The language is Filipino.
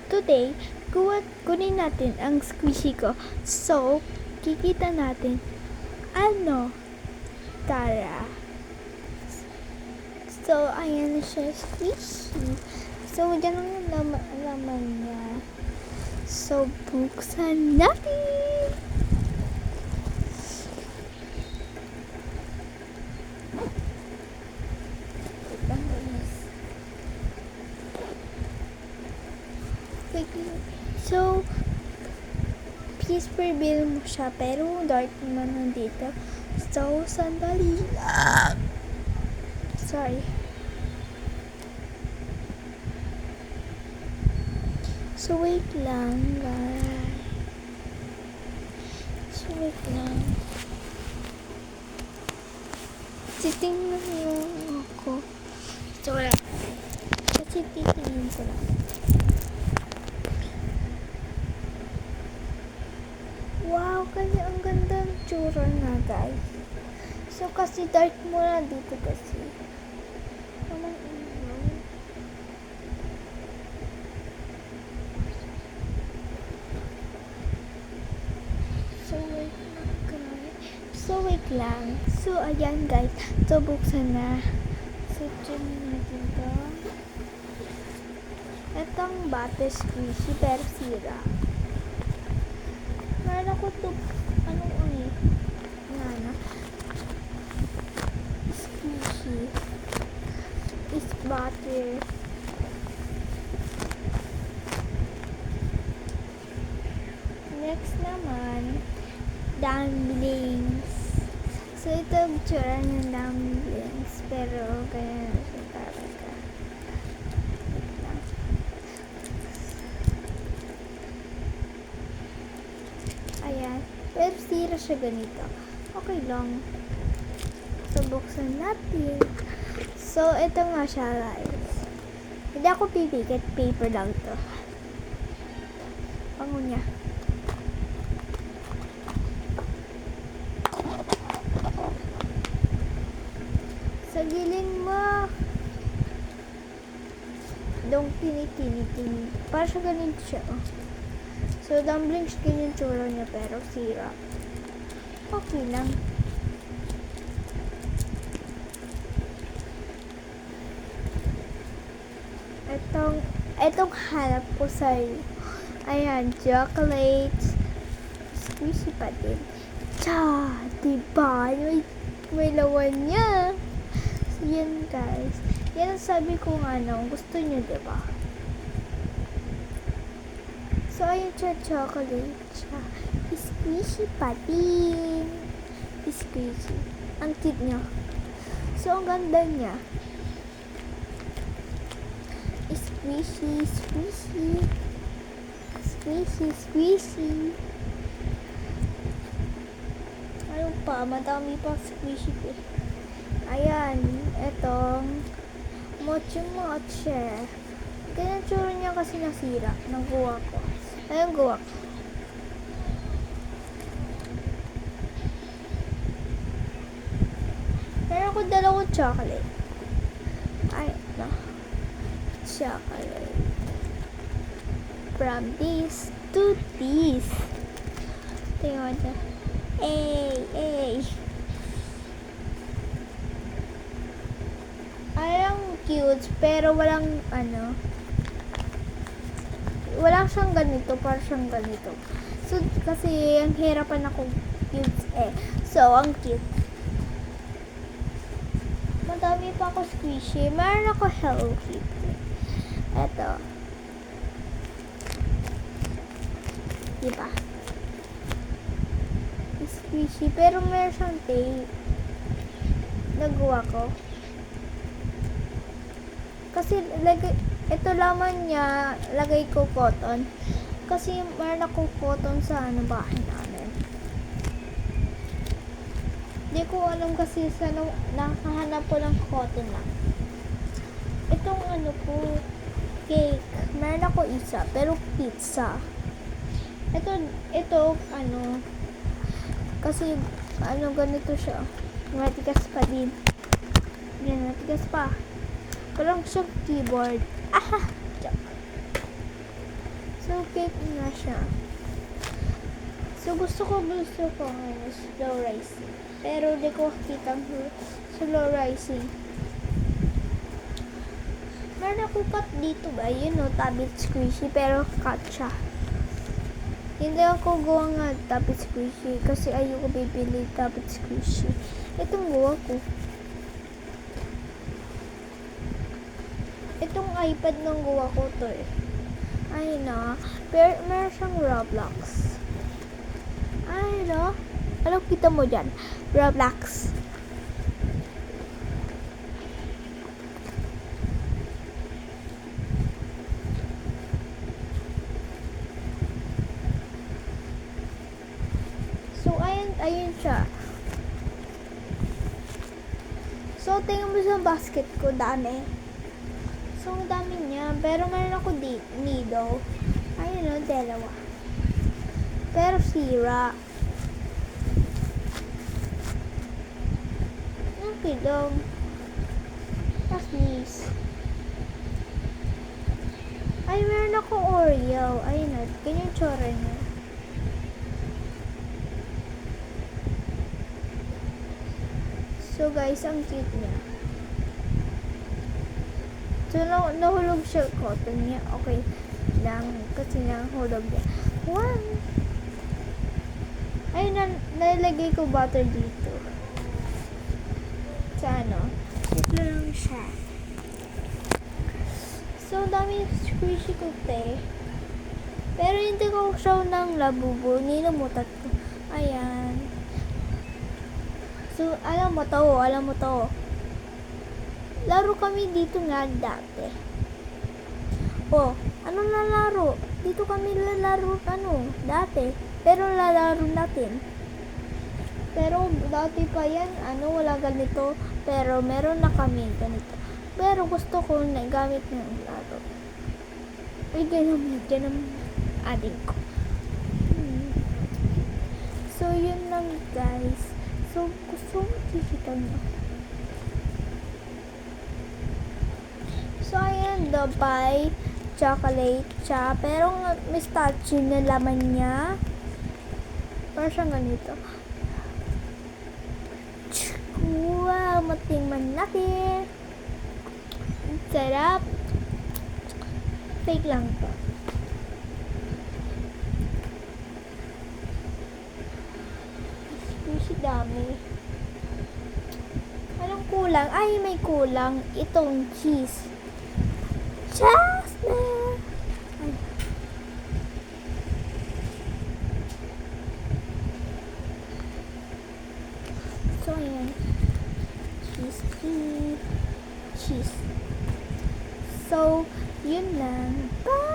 today, kunin natin ang squishy ko. So, kikita natin ano. Tara. So, ayan na siya, squishy. So, dyan ang laman niya. So, buksan natin! So, please reveal mo siya, pero dark naman nandito. So, sandali. Sorry. So, wait lang, guys. So, wait lang. Titingnan mo ako. So, wala. Kasi titingnan ko lang. Wow, kasi ang ganda ng tsura na, guys. So, kasi dark muna dito kasi. Naman ilaw. So, wait lang. So, ayan, guys. So, buksan na. So, dyan natin to. Itong bata squishy, pero sira. Meron ako to, anong ulit? Nana. Squishy. Is butter. Next naman, dumplings. So, ito ang tsura ng dumplings. Pero, ganyan na siya talaga. Ayan. Pero sira siya ganito. Okay lang. So, buksan natin. So, ito nga siya, guys. Hindi ako pipikit. Paper lang to. Pango niya. Sa gilid mo. Dong tini. Para siya ganito siya. Oh. So, dumplings ganyan tsura niya pero sira. Okay lang. Etong hanap ko sa'yo. Ayan, chocolates. Squishy pa din. Tsa! Diba? May lawan niya. So, yan guys. Yan ang sabi ko nga gusto niyo, diba? So, ayun siya, chocolate siya. Squishy pa din. Squishy. Ang cute niya. So, ang ganda niya. Squishy. Ano pa? Madami pa squishy ko. Ayan. Etong mochi. Ganyan tsura niya kasi nasira. Nagawa ko. Ayun, gawa ko. Meron ko dalawang chocolate. Ay, no. Chocolate. From this to this. Tingnan mo. Ay. Alang cute, pero walang walang siyang ganito, para siyang ganito. So, kasi ang hirapan akong cute So, ang cute. Madami pa ako squishy. Meron ako Hello Kitty. Eto. Diba? Squishy, pero meron siyang tape. Nagawa ko. Kasi, ito laman niya, lagay ko cotton. Kasi, meron ako cotton sa bahay namin. Hindi ko alam kasi sa nakahanap ko ng cotton lang. Itong ko, cake. Meron ako isa, pero pizza. Ito, kasi, ganito siya. Matigas pa din. Yan, matigas pa. Parang siyang keyboard. Aha! Joke. So, cake nga siya. So, gusto ko slow rising. Pero, di ko kitang slow rising. Meron ako cut dito ba? Yun o, tabit squishy. Pero, cut siya. Hindi ako gawa nga tabit squishy. Kasi ayoko bibili tabit squishy. Itong gawa ko. Itong iPad nung gawa ko to eh. Ay na. Pero, meron siyang Roblox. Ay no. Ano kita mo dyan? Roblox. So, ayun siya. So, tingnan mo sa basket ko, dami. So, ang dami niya. Pero meron ako needle. Ayun o, dalawa. Pero sira. Okay, dong. Tapos this. Ay, meron akong Oreo. Ayun o, ganyan yung tsura niya. So guys, ang cute niya. So nahulog siya cotton niya. Okay lang kasi nahulog niya. One. Ay, nalagay ko butter dito. Sa ano? Ito lang siya. So dami squishy ko pero hindi ko show ng labubo. Nilamutat ko. Ayan. So, alam mo to. Laro kami dito nga dati. Oh, ano na laro? Dito kami lalaro, dati. Pero lalaro natin. Pero, dati pa yan, wala ganito. Pero, meron na kami ganito. Pero, gusto ko na gamit ng laro. Ay, dyan ang ading ko. So, yun lang guys. So, gusto mo kikita nyo. So, ayan, Dubai, chocolate siya. Pero, mistachio na laman niya. Parang siyang ganito. Wow, matingman natin. Sarap. Fake lang to. Squishy dami. Anong kulang? Ay, may kulang. Itong cheese. Chestnut! So, ayan. Cheese. So, yun lang. Bye!